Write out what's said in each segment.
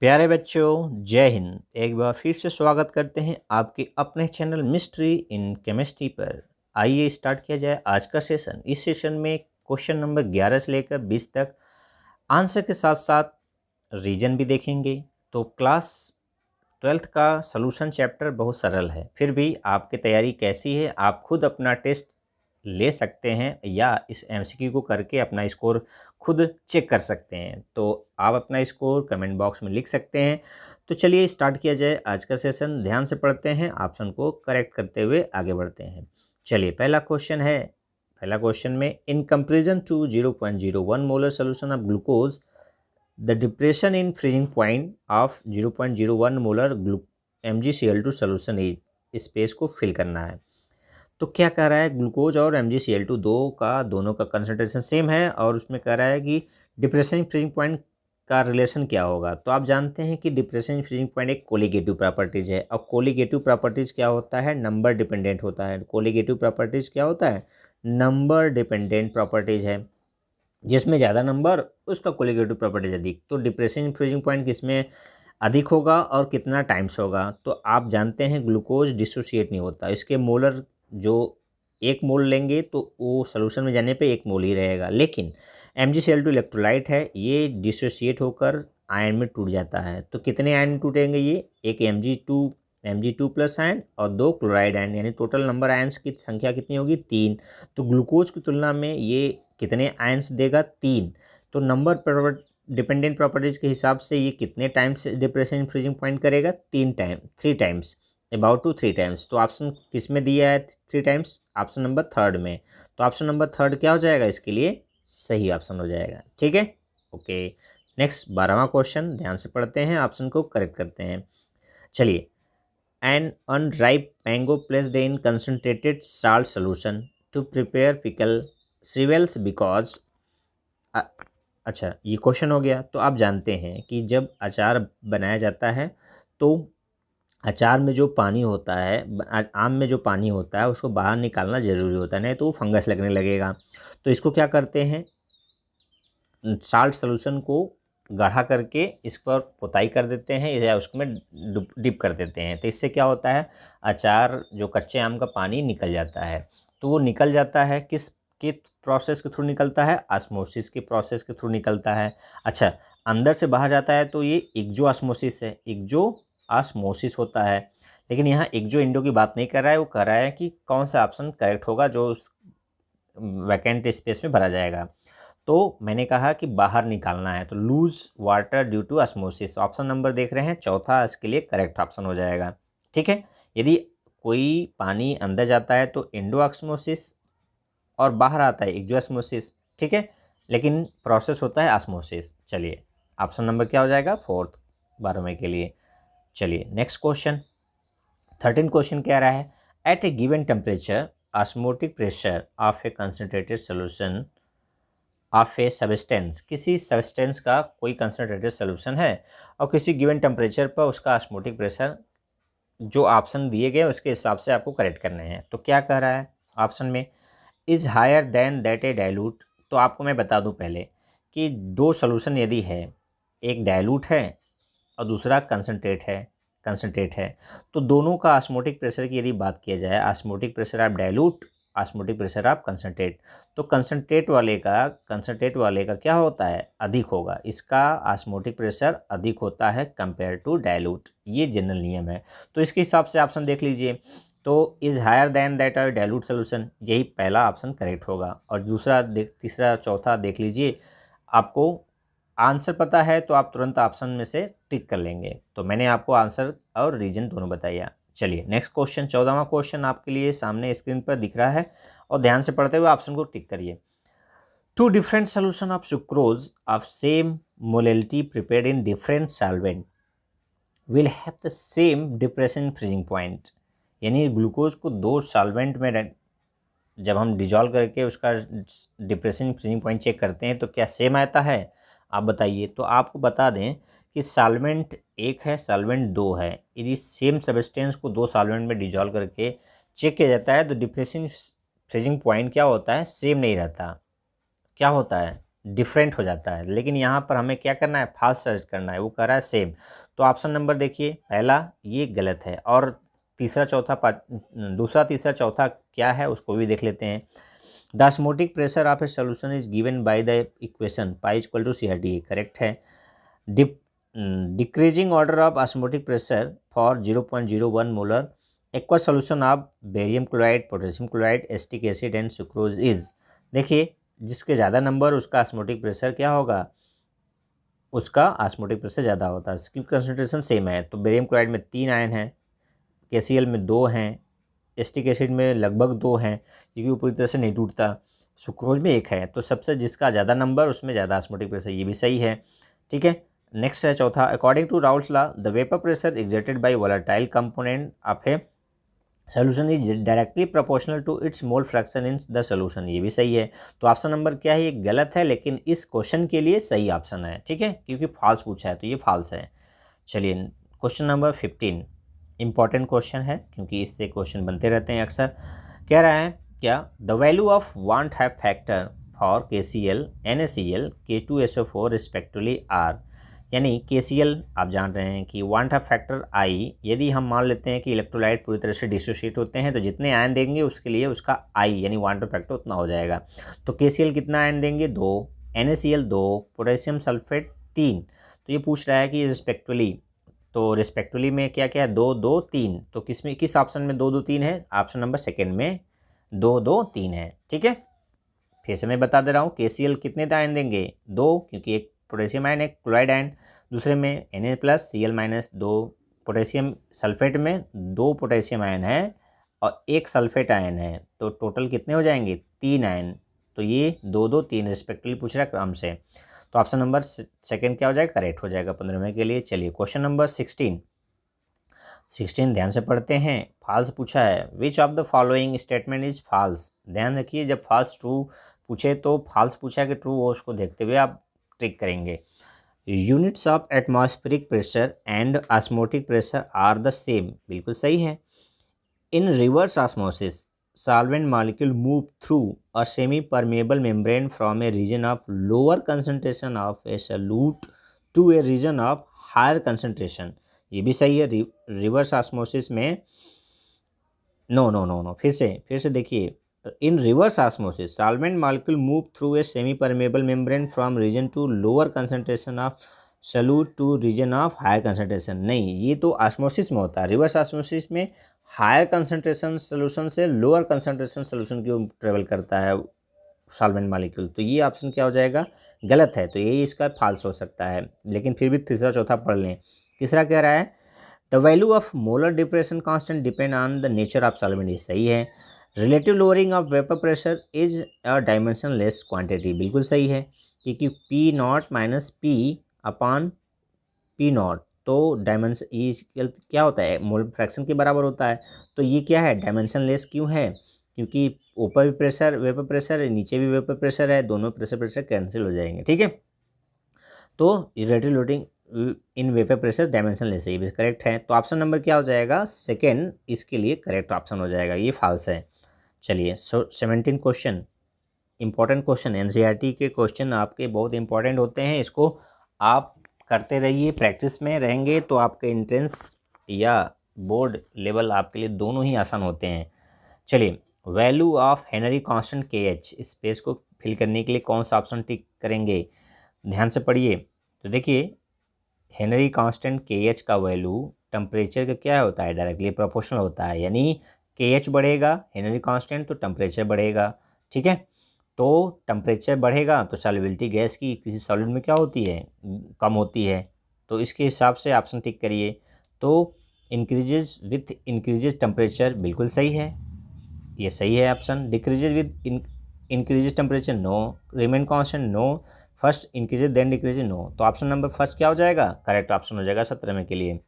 प्यारे बच्चों, जय हिंद। एक बार फिर से स्वागत करते हैं आपके अपने चैनल मिस्ट्री इन केमिस्ट्री पर। आइए स्टार्ट किया जाए आज का सेशन। इस सेशन में क्वेश्चन नंबर 11 से लेकर 20 तक आंसर के साथ साथ रीजन भी देखेंगे। तो क्लास 12th का सॉल्यूशन चैप्टर बहुत सरल है, फिर भी आपकी तैयारी कैसी है आप खुद अपना टेस्ट ले सकते हैं या इस एमसीक्यू को करके अपना स्कोर खुद चेक कर सकते हैं। तो आप अपना स्कोर कमेंट बॉक्स में लिख सकते हैं। तो चलिए स्टार्ट किया जाए आज का सेशन। ध्यान से पढ़ते हैं, ऑप्शन को करेक्ट करते हुए आगे बढ़ते हैं। चलिए पहला क्वेश्चन है। पहला क्वेश्चन में in comparison to 0.01 molar solution of glucose the depression in freezing point of 0.01 molar MgCl2 solution is space को फिल करना है। तो क्या कह रहा है, ग्लूकोज और MgCl2 दोनों का कंसंट्रेशन सेम है और उसमें कह रहा है कि डिप्रेशन फ्रीजिंग पॉइंट का रिलेशन क्या होगा। तो आप जानते हैं कि डिप्रेशन फ्रीजिंग पॉइंट एक कोलिगेटिव प्रॉपर्टीज है। अब कोलिगेटिव प्रॉपर्टीज क्या होता है, नंबर डिपेंडेंट होता है। कोलिगेटिव प्रॉपर्टीज क्या होता है, नंबर डिपेंडेंट प्रॉपर्टीज है। जिसमें ज़्यादा नंबर उसका कोलिगेटिव प्रॉपर्टीज अधिक। तो डिप्रेशन फ्रीजिंग पॉइंट किसमें अधिक होगा और कितना टाइम्स होगा। तो आप जानते हैं ग्लूकोज डिसोसिएट नहीं होता, इसके मोलर जो 1 मोल लेंगे तो वो सोल्यूशन में जाने पे 1 मोल ही रहेगा। लेकिन MgCl2 इलेक्ट्रोलाइट है, ये डिसोसिएट होकर आयन में टूट जाता है। तो कितने आयन टूटेंगे, ये एक Mg2 प्लस आयन और 2 क्लोराइड आयन, यानी टोटल नंबर आयन्स की संख्या कितनी होगी, 3। तो ग्लूकोज की तुलना में ये कितने आयन्स देगा, 3। तो नंबर डिपेंडेंट प्रॉपर्टीज के हिसाब से ये कितने टाइम्स डिप्रेशन फ्रीजिंग पॉइंट करेगा, 3 टाइम्स, अबाउट टू 3 टाइम्स। तो ऑप्शन किस में दिया है 3 टाइम्स, ऑप्शन नंबर 3rd में। तो ऑप्शन नंबर 3rd क्या हो जाएगा, इसके लिए सही ऑप्शन हो जाएगा। ठीक है, ओके। नेक्स्ट 12वां क्वेश्चन, ध्यान से पढ़ते हैं, ऑप्शन को करेक्ट करते हैं। चलिए, an unripe mango placed in concentrated salt solution to prepare pickle shrivels because. अच्छा, ये क्वेश्चन हो गया। तो आप जानते हैं कि जब अचार बनाया जाता है तो अचार में जो पानी होता है, आम में जो पानी होता है उसको बाहर निकालना ज़रूरी होता है, नहीं तो वो फंगस लगने लगेगा। तो इसको क्या करते हैं, साल्ट सोल्यूशन को गाढ़ा करके इस पर पुताई कर देते हैं या उसमें डिप कर देते हैं। तो इससे क्या होता है, अचार जो कच्चे आम का पानी निकल जाता है। तो वो निकल जाता है किस के प्रोसेस के थ्रू निकलता है, ऑस्मोसिस के प्रोसेस के थ्रू निकलता है। अच्छा, अंदर से बाहर जाता है तो ये एक्जो ऑस्मोसिस है, एक्जो ऑस्मोसिस होता है। लेकिन यहाँ एक्जो इंडो की बात नहीं कर रहा है, वो कह रहा है कि कौन सा ऑप्शन करेक्ट होगा जो वैकेंट स्पेस में भरा जाएगा। तो मैंने कहा कि बाहर निकालना है, तो lose water due to osmosis. Option number देख रहे हैं चौथा, इसके लिए करेक्ट ऑप्शन हो जाएगा। ठीक है, यदि कोई पानी अंदर जाता है तो इंडो ऑस्मोसिस और बाहर आता है एक्जोऑस्मोसिस। ठीक है, लेकिन प्रोसेस होता है ऑस्मोसिस। चलिए, ऑप्शन नंबर क्या हो जाएगा, 4th 12वें के लिए। चलिए नेक्स्ट क्वेश्चन, 13 क्वेश्चन कह रहा है, at a given temperature osmotic pressure of a concentrated solution of a substance. किसी सब्सटेंस का कोई कंसनट्रेटेड सोल्यूशन है और किसी गिवन टेम्परेचर पर उसका ऑस्मोटिक प्रेशर, जो ऑप्शन दिए गए उसके हिसाब से आपको करेक्ट करने हैं। तो क्या कह रहा है ऑप्शन में, is higher than that a dilute. तो आपको मैं बता दूं पहले कि 2 सोल्यूशन यदि है, एक डाइल्यूट है और दूसरा कंसनट्रेट है, तो दोनों का ऑस्मोटिक प्रेशर की यदि बात किया जाए, osmotic pressure of dilute, osmotic pressure of concentrate, तो कंसनट्रेट वाले का क्या होता है, अधिक होगा। इसका ऑस्मोटिक प्रेशर अधिक होता है कंपेयर टू डाइल्यूट, ये जनरल नियम है। तो इसके हिसाब से ऑप्शन देख लीजिए, तो is higher than that of dilute solution, यही पहला ऑप्शन करेक्ट होगा। और दूसरा तीसरा चौथा देख लीजिए, आपको आंसर पता है तो आप तुरंत ऑप्शन में से टिक कर लेंगे। तो मैंने आपको आंसर और रीजन दोनों बताया। चलिए नेक्स्ट क्वेश्चन, 14वां क्वेश्चन आपके लिए सामने स्क्रीन पर दिख रहा है और ध्यान से पढ़ते हुए ऑप्शन को टिक करिए। 2 different solution of sucrose of same molality prepared in different solvent will have the same depression freezing point. यानी ग्लूकोज को 2 सॉल्वेंट में जब हम डिजॉल्व करके उसका डिप्रेशन फ्रीजिंग पॉइंट चेक करते हैं तो क्या सेम आता है, आप बताइए। तो आपको बता दें कि सॉल्वेंट 1 है, सॉल्वेंट 2 है। यदि सेम सब्सटेंस को 2 सॉल्वेंट में डिजॉल्व करके चेक किया जाता है तो डिप्रेशन फ्रीजिंग पॉइंट क्या होता है, सेम नहीं रहता। क्या होता है, डिफरेंट हो जाता है, लेकिन यहाँ पर हमें क्या करना है, फास्ट सर्च करना है, वो कह रहा है सेम। तो ऑप्शन नंबर देखिए पहला ये गलत है, और तीसरा चौथा दूसरा तीसरा चौथा क्या है उसको भी देख लेते हैं। The osmotic pressure of a solution is given by the equation pi equal to CRT, correct है। Decreasing order of osmotic pressure for 0.01 molar aqua solution of barium chloride, potassium chloride, acetic acid and sucrose is. देखिए जिसके ज़्यादा number उसका osmotic pressure क्या होगा, उसका osmotic pressure ज़्यादा होता है, इसकी कंसंट्रेशन सेम है। तो बेरियम क्लोराइड में 3 आयन हैं, KCl में 2 हैं, एसिटिक एसिड में लगभग 2 हैं क्योंकि वो पूरी तरह से नहीं टूटता, सुक्रोज में 1 है। तो सबसे जिसका ज़्यादा नंबर उसमें ज़्यादा ऑस्मोटिक प्रेशर, ये भी सही है, ठीक है। नेक्स्ट है चौथा, according to Raoult's law the vapour pressure exerted by volatile component of a solution is directly proportional to its mole fraction in the solution, ये भी सही है। तो ऑप्शन नंबर क्या है, ये गलत है, लेकिन इस क्वेश्चन के लिए सही ऑप्शन है, ठीक है, क्योंकि फॉल्स पूछा है तो ये फॉल्स है। चलिए क्वेश्चन नंबर 15 इंपॉर्टेंट क्वेश्चन है क्योंकि इससे क्वेश्चन बनते रहते हैं अक्सर। कह रहा है क्या, the value of van't Hoff factor for KCl, NaCl, K2SO4 respectively are. यानी KCl आप जान रहे हैं कि वांट हैव फैक्टर I, यदि हम मान लेते हैं कि इलेक्ट्रोलाइट पूरी तरह से डिसोशिएट होते हैं तो जितने आयन देंगे उसके लिए उसका I यानी वांट हैव फैक्टर उतना हो जाएगा। तो KCl कितना आयन देंगे, 2, NaCl 2, पोटेशियम सल्फेट 3। तो ये पूछ रहा है कि रिस्पेक्टिवली, तो रिस्पेक्टिवली में क्या क्या है, 2 2 3। तो किस ऑप्शन में 2 2 3 है, ऑप्शन नंबर सेकेंड में 2 2 3 है, ठीक है। फिर से मैं बता दे रहा हूँ, KCl कितने आयन देंगे, 2, क्योंकि एक पोटेशियम आयन एक क्लोराइड आयन, दूसरे में Na+Cl- 2, पोटेशियम सल्फेट में 2 पोटेशियम आयन है और 1 सल्फेट आयन है, तो टोटल कितने हो जाएंगे, 3 आयन। तो ये 2 2 3 रिस्पेक्टिवली पूछ रहा है क्रम से, तो ऑप्शन नंबर सेकेंड क्या हो जाएगा, करेक्ट हो जाएगा 15वें के लिए। चलिए क्वेश्चन नंबर 16 ध्यान से पढ़ते हैं। फॉल्स पूछा है, which of the following statement is false. ध्यान रखिए जब फॉल्स ट्रू पूछे तो फॉल्स पूछा है कि ट्रू हो, उसको देखते हुए आप ट्रिक करेंगे। Units of atmospheric pressure and osmotic pressure are the same, बिल्कुल सही है। In reverse osmosis solvent molecule move through a semi-permeable membrane from a region of lower concentration of a solute to a region of higher concentration, ये भी सही है। Reverse osmosis में no फिर से देखिए, in reverse osmosis solvent molecule move through a semi permeable membrane from region to lower concentration of solute to region of higher concentration, नहीं ये तो ऑस्मोसिस में होता है। रिवर्स ऑस्मोसिस में हायर कंसंट्रेशन सोल्यूशन से लोअर कंसंट्रेशन सोल्यूशन की travel करता है सॉल्वेंट मॉलिक्यूल, तो ये ऑप्शन क्या हो जाएगा, गलत है, तो यही इसका फॉल्स हो सकता है। लेकिन फिर भी तीसरा चौथा पढ़ लें। तीसरा कह रहा है the value of molar depression constant depend on the nature of solvent, ये सही है। Relative lowering of vapour pressure is a dimension less quantity, बिल्कुल सही है, क्योंकि P0 - P अपॉन P0, तो डायमेंशन क्या होता है, मोल फ्रैक्शन के बराबर होता है। तो ये क्या है, डायमेंशन लेस क्यों है, क्योंकि ऊपर भी प्रेशर वेपर प्रेशर है, नीचे भी वेपर प्रेशर है, दोनों प्रेशर कैंसिल हो जाएंगे, ठीक है। तो relative loading in vapour pressure dimension less, ये भी करेक्ट है। तो ऑप्शन नंबर क्या हो जाएगा, सेकेंड इसके लिए करेक्ट ऑप्शन हो जाएगा, ये फॉल्स है। चलिए 17 क्वेश्चन, इंपॉर्टेंट क्वेश्चन, NCERT के क्वेश्चन आपके बहुत इंपॉर्टेंट होते हैं, इसको आप करते रहिए, प्रैक्टिस में रहेंगे तो आपके एंट्रेंस या बोर्ड लेवल आपके लिए दोनों ही आसान होते हैं। चलिए value of Henry constant KH, space को फिल करने के लिए कौन सा ऑप्शन टिक करेंगे, ध्यान से पढ़िए। तो देखिए हेनरी कांस्टेंट KH का वैल्यू टेम्परेचर का क्या होता है, डायरेक्टली प्रोपोर्शनल होता है, यानी KH बढ़ेगा हेनरी कांस्टेंट तो टेम्परेचर बढ़ेगा, ठीक है। तो टेम्परेचर बढ़ेगा तो सॉल्युबिलिटी गैस की किसी सॉलिड में क्या होती है, कम होती है, तो इसके हिसाब से ऑप्शन टिक करिए। तो इंक्रीजेज विथ इंक्रीजेज टेम्परेचर, बिल्कुल सही है, ये सही है option. Decreases with increases temperature, no. Remain constant, no. First increases then decreases, no. तो ऑप्शन नंबर फर्स्ट क्या हो जाएगा, करेक्ट ऑप्शन हो जाएगा 17वें के लिए।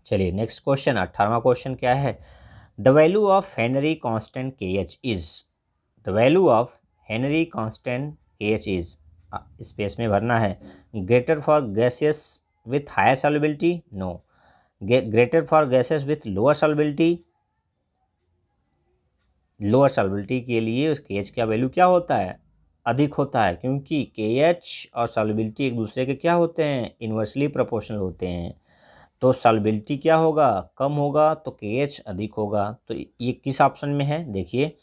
चलिए नेक्स्ट क्वेश्चन 18वां क्वेश्चन क्या है, the value of Henry constant KH is, the value of Henry constant KH is, space में भरना है, greater for gases with higher solubility, no. Greater for gases with lower solubility, lower solubility के लिए उस KH का value क्या होता है, अधिक होता है, क्योंकि KH और सॉल्युबिलिटी एक दूसरे के क्या होते हैं, इन्वर्सली प्रोपोर्शनल होते हैं। तो सॉल्युबिलिटी क्या होगा, कम होगा, तो KH अधिक होगा। तो ये किस ऑप्शन में है, देखिए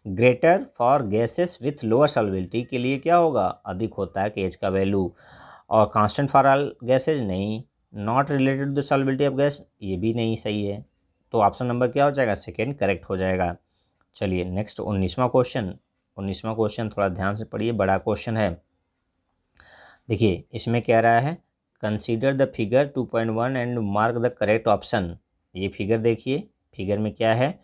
greater for gases with lower solubility के लिए क्या होगा, अधिक होता है KH का वैल्यू। और कांस्टेंट फॉर ऑल गैसेज नहीं, not related to the solubility of gas, ये भी नहीं सही है। तो ऑप्शन नंबर क्या हो जाएगा, सेकेंड करेक्ट हो जाएगा। चलिए नेक्स्ट 19वां क्वेश्चन। 19वां क्वेश्चन थोड़ा ध्यान से पढ़िए, बड़ा क्वेश्चन है। देखिए इसमें कह रहा है consider the figure 2.1 and mark the correct option. ये फिगर देखिए, फिगर में क्या है,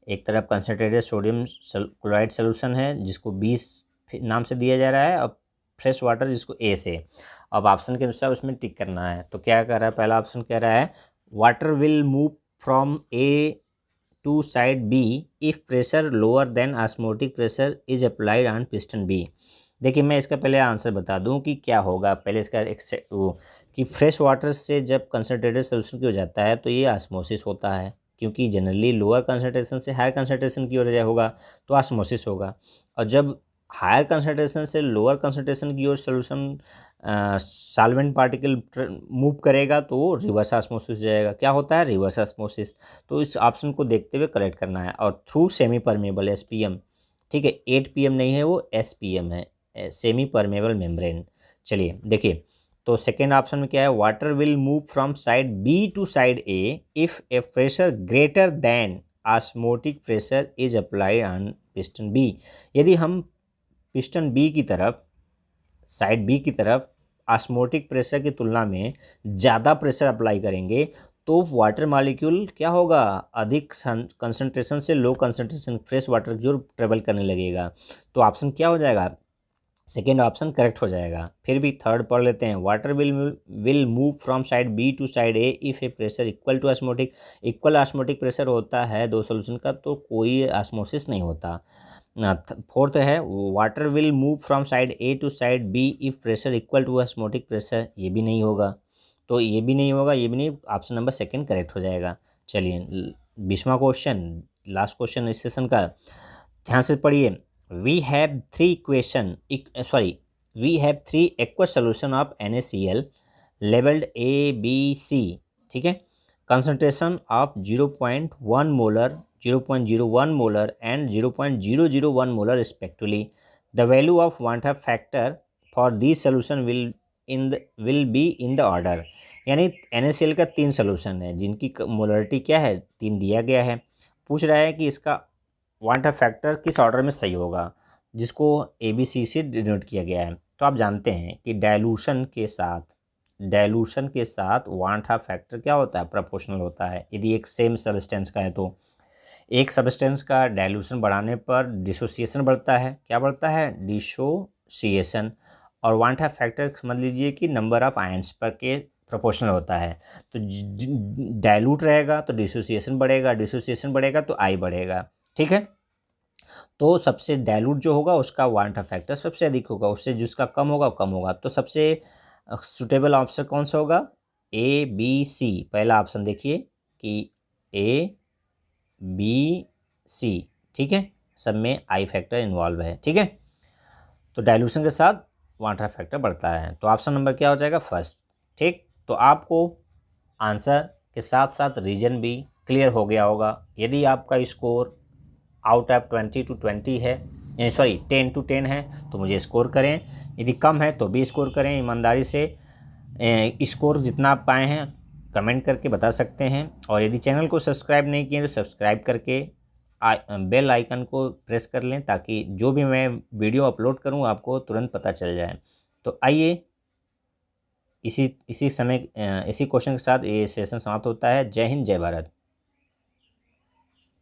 एक तरफ कंसनट्रेटेड सोडियम क्लोराइड सोल्यूशन है जिसको 20 नाम से दिया जा रहा है, और फ्रेश वाटर जिसको A से। अब ऑप्शन के अनुसार उसमें टिक करना है। तो क्या कर रहा है, पहला ऑप्शन कह रहा है water will move from A to side B if pressure lower then osmotic pressure is applied on piston B। देखिए मैं इसका पहले आंसर बता दूं कि क्या होगा, पहले इसका कि फ्रेश वाटर से जब कंसनट्रेटेड सोल्यूशन की हो जाता है तो ये ऑस्मोसिस होता है, क्योंकि जनरली लोअर कंसनट्रेशन से हायर कंसनट्रेशन की ओर होगा तो ऑस्मोसिस होगा। और जब हायर कंसनट्रेशन से लोअर कंसनट्रेशन की ओर सोल्यूशन सॉल्वेंट पार्टिकल मूव करेगा तो रिवर्स ऑस्मोसिस जाएगा। क्या होता है, रिवर्स ऑस्मोसिस। तो इस ऑप्शन को देखते हुए करेक्ट करना है। और थ्रू सेमी परमेबल SPM, ठीक है, 8PM नहीं है, वो SPM है, सेमी परमेबल मेम्ब्रेन। चलिए देखिए, तो सेकेंड ऑप्शन में क्या है, water will move from side B to side A if a pressure greater then osmotic pressure is applied on piston B। यदि हम पिस्टन B की तरफ, साइड B की तरफ ऑस्मोटिक प्रेशर की तुलना में ज़्यादा प्रेशर अप्लाई करेंगे तो वाटर मॉलिक्यूल क्या होगा, अधिक कंसंट्रेशन से लो कंसंट्रेशन फ्रेश वाटर की ओर ट्रेवल करने लगेगा। तो ऑप्शन क्या हो जाएगा, सेकेंड ऑप्शन करेक्ट हो जाएगा। फिर भी थर्ड पढ़ लेते हैं, water will move from side B to side A if a pressure equal to osmotic. Equal osmotic pressure होता है दो सोल्यूशन का तो कोई ऑस्मोसिस नहीं होता। फोर्थ है water will move from side A to side B if pressure equal to osmotic pressure, ये भी नहीं होगा। तो ये भी नहीं होगा, ये भी नहीं, ऑप्शन नंबर सेकेंड करेक्ट हो जाएगा। चलिए 20वां क्वेश्चन, लास्ट क्वेश्चन इस सेशन का, ध्यान से पढ़िए। we have three aqueous solution of NaCl labeled A, B, C, ठीक है, concentration of 0.1 molar, 0.01 molar and 0.001 molar respectively. The value of Van-Hoff factor for these solution will be in the order। यानी NaCl का 3 solution है जिनकी molarity क्या है, 3 दिया गया है। पूछ रहा है कि इसका वांट फैक्टर किस ऑर्डर में सही होगा, जिसको ABC से डिनोट किया गया है। तो आप जानते हैं कि डाइल्यूशन के साथ वांट फैक्टर क्या होता है, प्रोपोर्शनल होता है। यदि एक सेम सब्सटेंस का है तो एक सब्सटेंस का डाइल्यूशन बढ़ाने पर डिसोसिएशन बढ़ता है। क्या बढ़ता है, डिसोसिएशन। और वांट फैक्टर समझ लीजिए कि नंबर ऑफ आयंस पर के प्रोपोर्शनल होता है। तो डाइल्यूट रहेगा तो डिसोसिएशन बढ़ेगा, डिसोसिएशन बढ़ेगा तो I बढ़ेगा, ठीक है। तो सबसे डाइल्यूट जो होगा उसका वांट फैक्टर सबसे अधिक होगा, उससे जिसका कम होगा वो कम होगा। तो सबसे सुटेबल ऑप्शन कौन सा होगा, ABC। पहला ऑप्शन देखिए कि ABC, ठीक है, सब में I फैक्टर इन्वॉल्व है, ठीक है। तो डाइल्यूशन के साथ वांट फैक्टर बढ़ता है, तो ऑप्शन नंबर क्या हो जाएगा, फर्स्ट, ठीक। तो आपको आंसर के साथ साथ रीजन भी क्लियर हो गया होगा। यदि आपका स्कोर आउट ऑफ 20 to 20 है, 10 to 10 है तो मुझे स्कोर करें, यदि कम है तो भी स्कोर करें। ईमानदारी से स्कोर जितना आप पाए हैं कमेंट करके बता सकते हैं। और यदि चैनल को सब्सक्राइब नहीं किए तो सब्सक्राइब करके बेल आइकन को प्रेस कर लें ताकि जो भी मैं वीडियो अपलोड करूं आपको तुरंत पता चल जाए। तो आइए इसी क्वेश्चन के साथ ये सेशन समाप्त होता है। जय हिंद, जय भारत।